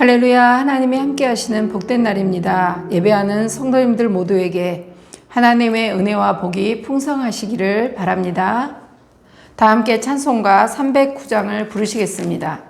할렐루야. 하나님이 함께 하시는 복된 날입니다. 예배하는 성도님들 모두에게 하나님의 은혜와 복이 풍성하시기를 바랍니다. 다 함께 찬송가 309장을 부르시겠습니다.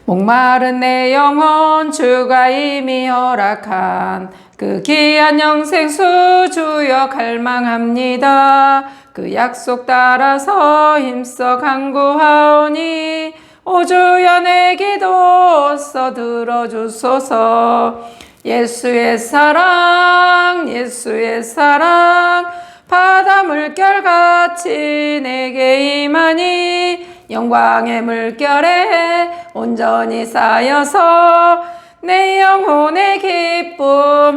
목마른 내 영혼 주가 이미 허락한 그 귀한 영생수 주여 갈망합니다. 그 약속 따라서 힘써 간구하오니 오 주여 내 기도 써 들어주소서. 예수의 사랑 예수의 사랑 바다 물결같이 내게 임하니 영광의 물결에 온전히 쌓여서 내 영혼의 기쁨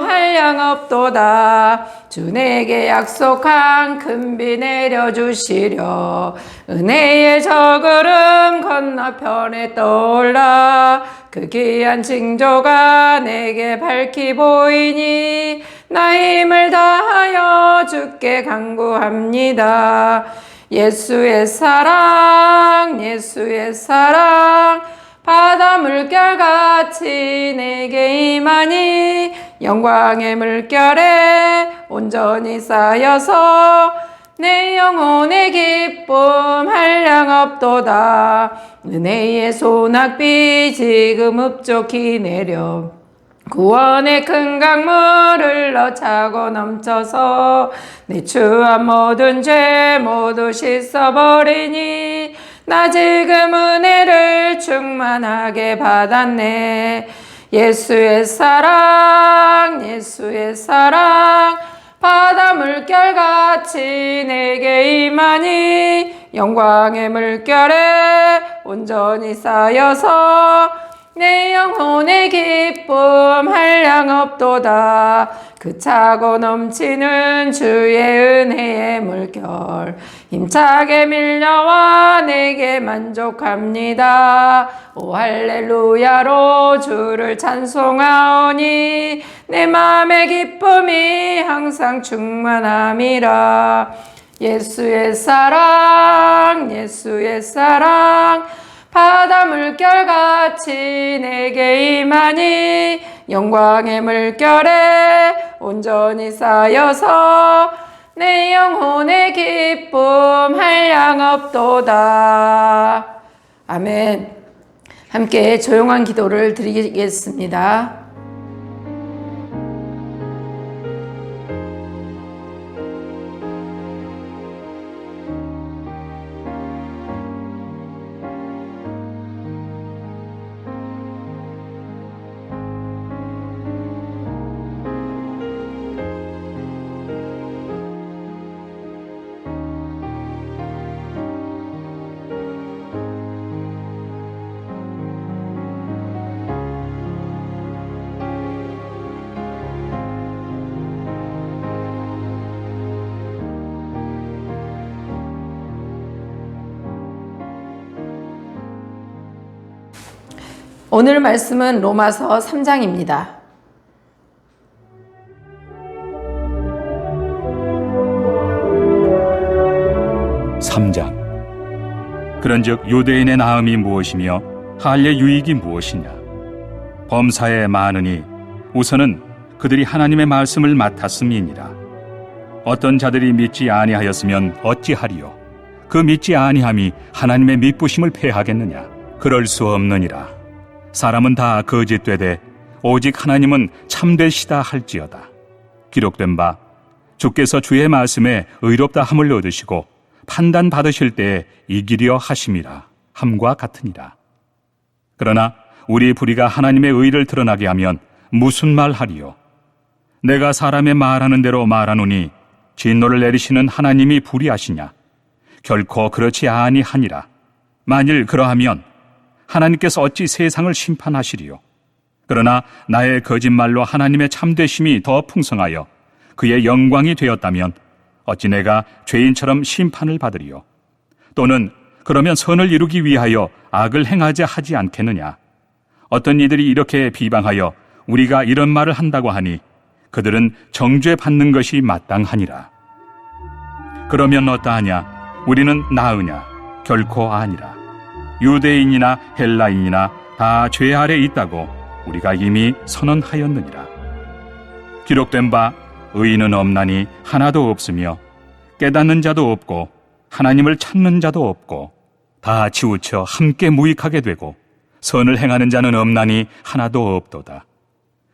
한량 없도다. 주 내게 약속한 큰 비 내려주시려 은혜의 저구름 건너편에 떠올라 그 귀한 징조가 내게 밝히 보이니 나 힘을 다하여 주께 간구합니다. 예수의 사랑 예수의 사랑 바다 물결같이 내게 임하니 영광의 물결에 온전히 쌓여서 내 영혼의 기쁨 한량 없도다. 은혜의 소낙비 지금 흡족히 내려 구원의 큰 강물 흘러 차고 넘쳐서 내 추한 모든 죄 모두 씻어버리니 나 지금 은혜를 충만하게 받았네. 예수의 사랑 예수의 사랑 바다 물결같이 내게 임하니 영광의 물결에 온전히 쌓여서 내 영혼의 기쁨 한량 없도다. 그 차고 넘치는 주의 은혜의 물결 힘차게 밀려와 내게 만족합니다. 오 할렐루야로 주를 찬송하오니 내 맘의 기쁨이 항상 충만함이라. 예수의 사랑 예수의 사랑 바다 물결같이 내게 임하니 영광의 물결에 온전히 쌓여서 내 영혼의 기쁨 한량 없도다. 아멘. 함께 조용한 기도를 드리겠습니다. 오늘 말씀은 로마서 3장입니다. 그런즉 유대인의 나음이 무엇이며 할례 유익이 무엇이냐? 범사에 많으니 우선은 그들이 하나님의 말씀을 맡았음이니라. 어떤 자들이 믿지 아니하였으면 어찌하리요? 그 믿지 아니함이 하나님의 믿부심을 패하겠느냐? 그럴 수 없느니라. 사람은 다 거짓되되 오직 하나님은 참되시다 할지어다. 기록된 바 주께서 주의 말씀에 의롭다 함을 얻으시고 판단 받으실 때에 이기려 하심이라 함과 같으니라. 그러나 우리 불의가 하나님의 의를 드러나게 하면 무슨 말 하리요? 내가 사람의 말하는 대로 말하노니 진노를 내리시는 하나님이 불의하시냐? 결코 그렇지 아니하니라. 만일 그러하면 하나님께서 어찌 세상을 심판하시리요? 그러나 나의 거짓말로 하나님의 참되심이 더 풍성하여 그의 영광이 되었다면 어찌 내가 죄인처럼 심판을 받으리요? 또는 그러면 선을 이루기 위하여 악을 행하자 하지 않겠느냐? 어떤 이들이 이렇게 비방하여 우리가 이런 말을 한다고 하니 그들은 정죄받는 것이 마땅하니라. 그러면 어떠하냐? 우리는 나으냐? 결코 아니라. 유대인이나 헬라인이나 다 죄 아래 있다고 우리가 이미 선언하였느니라. 기록된 바 의인은 없나니 하나도 없으며 깨닫는 자도 없고 하나님을 찾는 자도 없고 다 치우쳐 함께 무익하게 되고 선을 행하는 자는 없나니 하나도 없도다.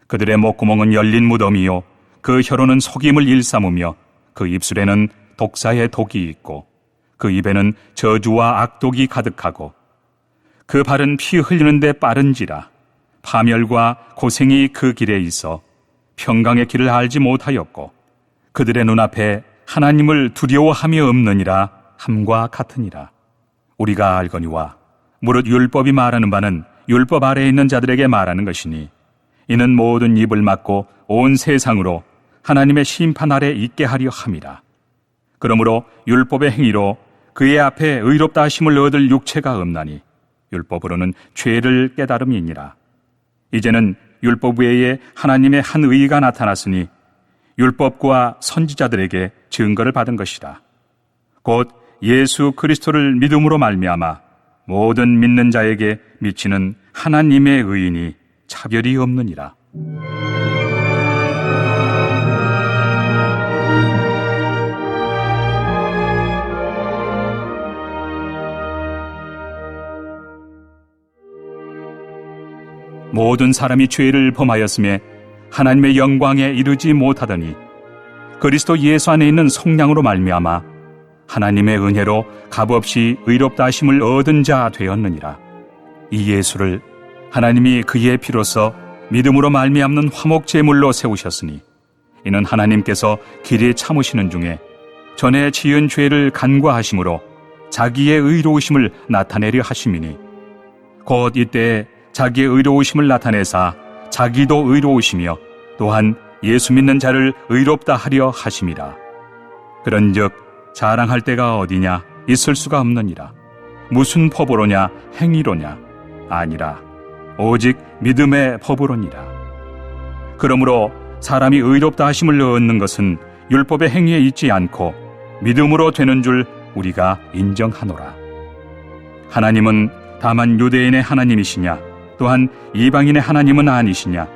그들의 목구멍은 열린 무덤이요 그 혀로는 속임을 일삼으며 그 입술에는 독사의 독이 있고 그 입에는 저주와 악독이 가득하고 그 발은 피 흘리는 데 빠른지라 파멸과 고생이 그 길에 있어 평강의 길을 알지 못하였고 그들의 눈앞에 하나님을 두려워함이 없느니라 함과 같으니라. 우리가 알거니와 무릇 율법이 말하는 바는 율법 아래에 있는 자들에게 말하는 것이니 이는 모든 입을 막고 온 세상으로 하나님의 심판 아래 있게 하려 함이라. 그러므로 율법의 행위로 그의 앞에 의롭다 하심을 얻을 육체가 없나니 율법으로는 죄를 깨달음이니라. 이제는 율법 외에 하나님의 한 의가 나타났으니 율법과 선지자들에게 증거를 받은 것이라. 곧 예수 그리스도를 믿음으로 말미암아 모든 믿는 자에게 미치는 하나님의 의인이 차별이 없느니라. 모든 사람이 죄를 범하였음에 하나님의 영광에 이르지 못하더니 그리스도 예수 안에 있는 속량으로 말미암아 하나님의 은혜로 값없이 의롭다 하심을 얻은 자 되었느니라. 이 예수를 하나님이 그의 피로써 믿음으로 말미암는 화목 제물로 세우셨으니 이는 하나님께서 길에 참으시는 중에 전에 지은 죄를 간과하심으로 자기의 의로우심을 나타내려 하심이니 곧 이때에 자기의 의로우심을 나타내사 자기도 의로우시며 또한 예수 믿는 자를 의롭다 하려 하심이라. 그런즉 자랑할 때가 어디냐 있을 수가 없느니라. 무슨 법으로냐 행위로냐 아니라 오직 믿음의 법으로니라. 그러므로 사람이 의롭다 하심을 얻는 것은 율법의 행위에 있지 않고 믿음으로 되는 줄 우리가 인정하노라. 하나님은 다만 유대인의 하나님이시냐 또한 이방인의 하나님은 아니시냐?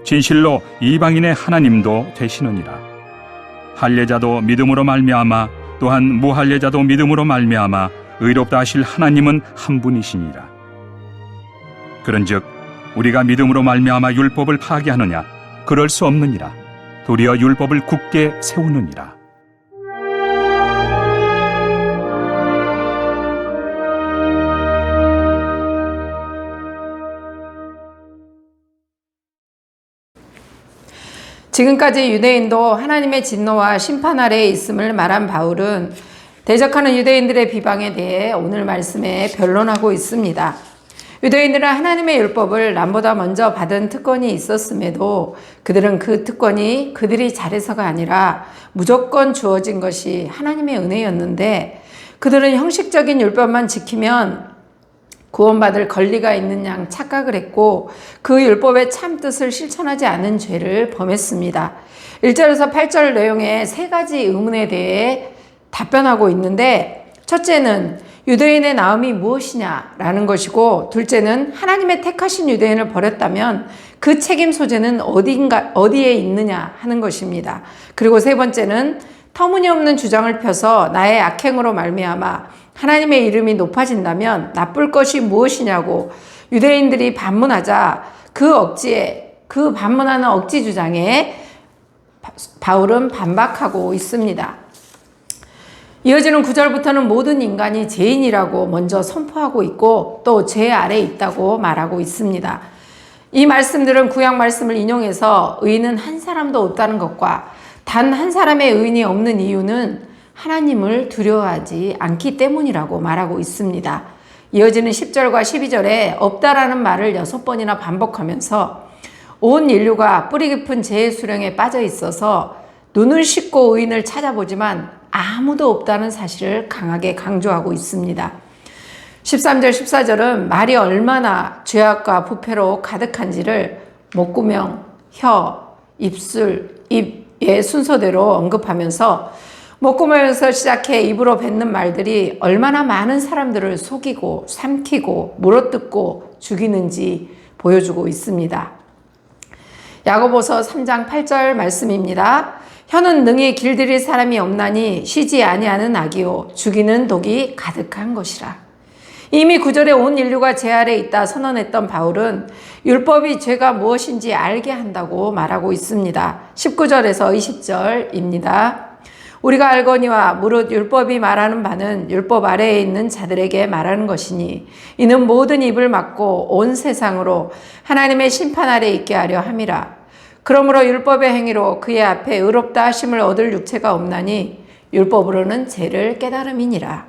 진실로 이방인의 하나님도 되시느니라. 할례자도 믿음으로 말미암아 또한 무할례자도 믿음으로 말미암아 의롭다 하실 하나님은 한 분이시니라. 그런즉 우리가 믿음으로 말미암아 율법을 파괴하느냐? 그럴 수 없느니라. 도리어 율법을 굳게 세우느니라. 지금까지 유대인도 하나님의 진노와 심판 아래에 있음을 말한 바울은 대적하는 유대인들의 비방에 대해 오늘 말씀에 변론하고 있습니다. 유대인들은 하나님의 율법을 남보다 먼저 받은 특권이 있었음에도 그들은 그 특권이 그들이 잘해서가 아니라 무조건 주어진 것이 하나님의 은혜였는데 그들은 형식적인 율법만 지키면 구원받을 권리가 있는 양 착각을 했고 그 율법의 참 뜻을 실천하지 않은 죄를 범했습니다. 1절에서 8절 내용의 세 가지 의문에 대해 답변하고 있는데 첫째는 유대인의 나음이 무엇이냐라는 것이고 둘째는 하나님의 택하신 유대인을 버렸다면 그 책임 소재는 어디에 있느냐 하는 것입니다. 그리고 세 번째는 터무니없는 주장을 펴서 나의 악행으로 말미암아 하나님의 이름이 높아진다면 나쁠 것이 무엇이냐고 유대인들이 반문하자 그 반문하는 억지 주장에 바울은 반박하고 있습니다. 이어지는 9절부터는 모든 인간이 죄인이라고 먼저 선포하고 있고 또 죄 아래에 있다고 말하고 있습니다. 이 말씀들은 구약 말씀을 인용해서 의인은 한 사람도 없다는 것과 단 한 사람의 의인이 없는 이유는 하나님을 두려워하지 않기 때문이라고 말하고 있습니다. 이어지는 10절과 12절에 없다라는 말을 6번이나 반복하면서 온 인류가 뿌리 깊은 죄의 수렁에 빠져 있어서 눈을 씻고 의인을 찾아보지만 아무도 없다는 사실을 강하게 강조하고 있습니다. 13절, 14절은 말이 얼마나 죄악과 부패로 가득한지를 목구멍, 혀, 입술, 입의 순서대로 언급하면서 목구멍에서 시작해 입으로 뱉는 말들이 얼마나 많은 사람들을 속이고 삼키고 물어뜯고 죽이는지 보여주고 있습니다. 야고보서 3장 8절 말씀입니다. 혀는 능히 길들일 사람이 없나니 쉬지 아니하는 악이요 죽이는 독이 가득한 것이라. 이미 9절에 온 인류가 죄 아래 있다 선언했던 바울은 율법이 죄가 무엇인지 알게 한다고 말하고 있습니다. 19절에서 20절입니다. 우리가 알거니와 무릇 율법이 말하는 바는 율법 아래에 있는 자들에게 말하는 것이니 이는 모든 입을 막고 온 세상으로 하나님의 심판 아래 있게 하려 함이라. 그러므로 율법의 행위로 그의 앞에 의롭다 하심을 얻을 육체가 없나니 율법으로는 죄를 깨달음이니라.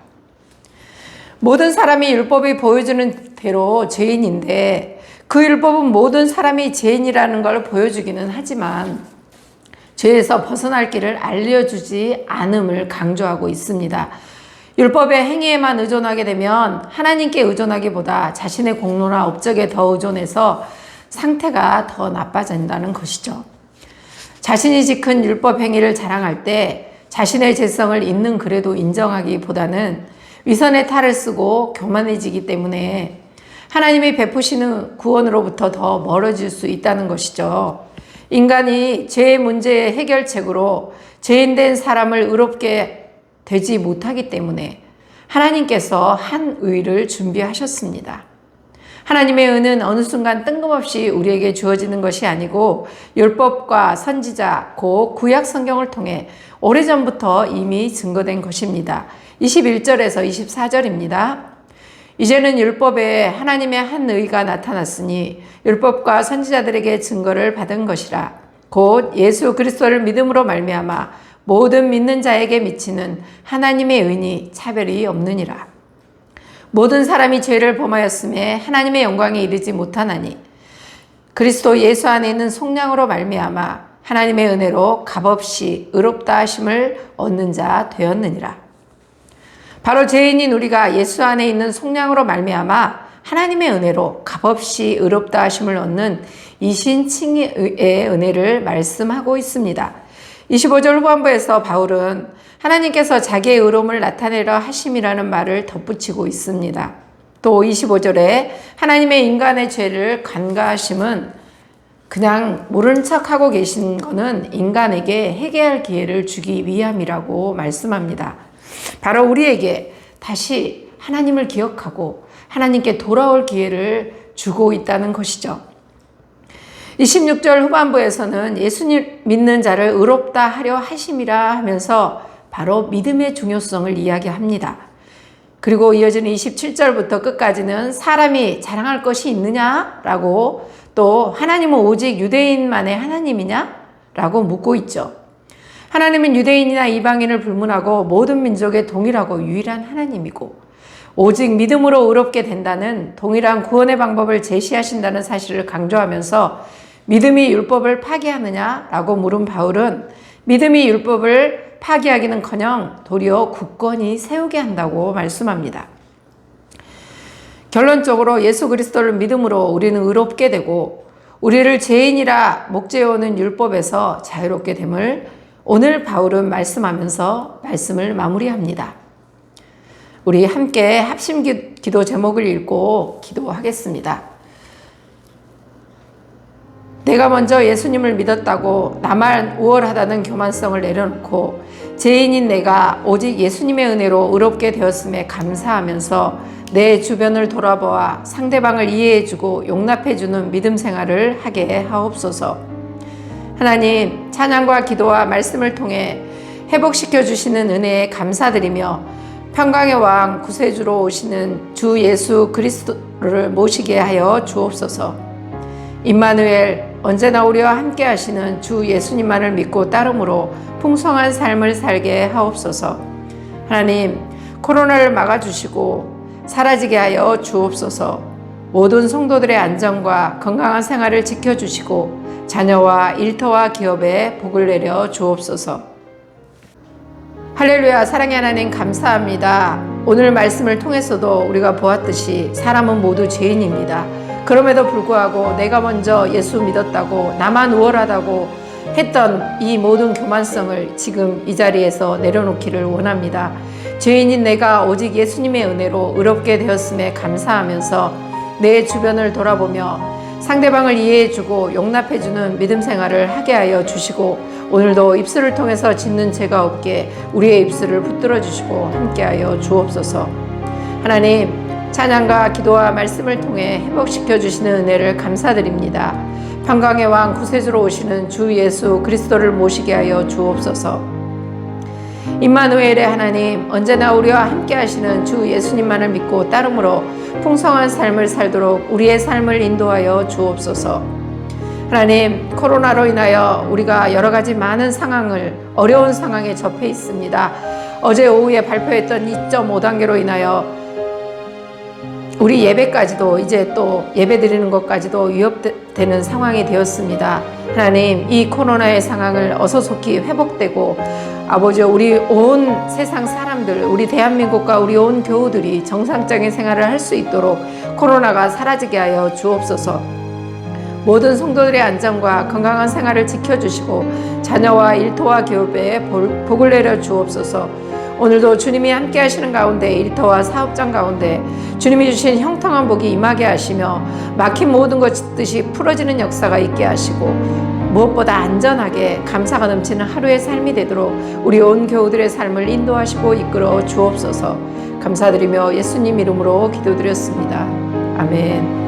모든 사람이 율법이 보여주는 대로 죄인인데 그 율법은 모든 사람이 죄인이라는 걸 보여주기는 하지만 죄에서 벗어날 길을 알려주지 않음을 강조하고 있습니다. 율법의 행위에만 의존하게 되면 하나님께 의존하기보다 자신의 공로나 업적에 더 의존해서 상태가 더 나빠진다는 것이죠. 자신이 지킨 율법 행위를 자랑할 때 자신의 죄성을 있는 그래도 인정하기보다는 위선의 탈을 쓰고 교만해지기 때문에 하나님이 베푸시는 구원으로부터 더 멀어질 수 있다는 것이죠. 인간이 죄의 문제의 해결책으로 죄인된 사람을 의롭게 되지 못하기 때문에 하나님께서 한 의를 준비하셨습니다. 하나님의 의는 어느 순간 뜬금없이 우리에게 주어지는 것이 아니고 율법과 선지자, 곧 구약 성경을 통해 오래전부터 이미 증거된 것입니다. 21절에서 24절입니다. 이제는 율법에 하나님의 한 의가 나타났으니 율법과 선지자들에게 증거를 받은 것이라. 곧 예수 그리스도를 믿음으로 말미암아 모든 믿는 자에게 미치는 하나님의 의니 차별이 없느니라. 모든 사람이 죄를 범하였음에 하나님의 영광에 이르지 못하나니 그리스도 예수 안에 있는 속량으로 말미암아 하나님의 은혜로 값없이 의롭다 하심을 얻는 자 되었느니라. 바로 죄인인 우리가 예수 안에 있는 속량으로 말미암아 하나님의 은혜로 값없이 의롭다 하심을 얻는 이신칭의 은혜를 말씀하고 있습니다. 25절 후반부에서 바울은 하나님께서 자기의 의로움을 나타내려 하심이라는 말을 덧붙이고 있습니다. 또 25절에 하나님의 인간의 죄를 간과하심은 그냥 모른 척하고 계신 것은 인간에게 회개할 기회를 주기 위함이라고 말씀합니다. 바로 우리에게 다시 하나님을 기억하고 하나님께 돌아올 기회를 주고 있다는 것이죠. 26절 후반부에서는 예수님 믿는 자를 의롭다 하려 하심이라 하면서 바로 믿음의 중요성을 이야기합니다. 그리고 이어지는 27절부터 끝까지는 사람이 자랑할 것이 있느냐라고 또 하나님은 오직 유대인만의 하나님이냐? 라고 묻고 있죠. 하나님은 유대인이나 이방인을 불문하고 모든 민족의 동일하고 유일한 하나님이고 오직 믿음으로 의롭게 된다는 동일한 구원의 방법을 제시하신다는 사실을 강조하면서 믿음이 율법을 파기하느냐라고 물은 바울은 믿음이 율법을 파기하기는커녕 도리어 굳건히 세우게 한다고 말씀합니다. 결론적으로 예수 그리스도를 믿음으로 우리는 의롭게 되고 우리를 죄인이라 목죄어오는 율법에서 자유롭게 됨을 오늘 바울은 말씀하면서 말씀을 마무리합니다. 우리 함께 합심 기도 제목을 읽고 기도하겠습니다. 내가 먼저 예수님을 믿었다고 나만 우월하다는 교만성을 내려놓고 죄인인 내가 오직 예수님의 은혜로 의롭게 되었음에 감사하면서 내 주변을 돌아보아 상대방을 이해해주고 용납해주는 믿음 생활을 하게 하옵소서. 하나님, 찬양과 기도와 말씀을 통해 회복시켜 주시는 은혜에 감사드리며 평강의 왕 구세주로 오시는 주 예수 그리스도를 모시게 하여 주옵소서. 임마누엘, 언제나 우리와 함께 하시는 주 예수님만을 믿고 따름으로 풍성한 삶을 살게 하옵소서. 하나님, 코로나를 막아주시고 사라지게 하여 주옵소서. 모든 성도들의 안전과 건강한 생활을 지켜주시고 자녀와 일터와 기업에 복을 내려 주옵소서. 할렐루야. 사랑의 하나님 감사합니다. 오늘 말씀을 통해서도 우리가 보았듯이 사람은 모두 죄인입니다. 그럼에도 불구하고 내가 먼저 예수 믿었다고 나만 우월하다고 했던 이 모든 교만성을 지금 이 자리에서 내려놓기를 원합니다. 죄인인 내가 오직 예수님의 은혜로 의롭게 되었음에 감사하면서 내 주변을 돌아보며 상대방을 이해해주고 용납해주는 믿음 생활을 하게 하여 주시고, 오늘도 입술을 통해서 짓는 죄가 없게 우리의 입술을 붙들어 주시고 함께하여 주옵소서. 하나님, 찬양과 기도와 말씀을 통해 회복시켜 주시는 은혜를 감사드립니다. 평강의 왕 구세주로 오시는 주 예수 그리스도를 모시게 하여 주옵소서. 임마누엘의 하나님, 언제나 우리와 함께 하시는 주 예수님만을 믿고 따름으로 풍성한 삶을 살도록 우리의 삶을 인도하여 주옵소서. 하나님, 코로나로 인하여 우리가 여러 가지 많은 상황을, 어려운 상황에 접해 있습니다. 어제 오후에 발표했던 2.5단계로 인하여 우리 예배까지도, 이제 또 예배 드리는 것까지도 위협되는 상황이 되었습니다. 하나님, 이 코로나의 상황을 어서속히 회복되고, 아버지, 우리 온 세상 사람들, 우리 대한민국과 우리 온 교우들이 정상적인 생활을 할 수 있도록 코로나가 사라지게 하여 주옵소서. 모든 성도들의 안전과 건강한 생활을 지켜주시고 자녀와 일터와 교회에 복을 내려 주옵소서. 오늘도 주님이 함께 하시는 가운데, 일터와 사업장 가운데 주님이 주신 형통한 복이 임하게 하시며 막힌 모든 것들이 풀어지는 역사가 있게 하시고, 무엇보다 안전하게 감사가 넘치는 하루의 삶이 되도록 우리 온 교우들의 삶을 인도하시고 이끌어 주옵소서. 감사드리며 예수님 이름으로 기도드렸습니다. 아멘.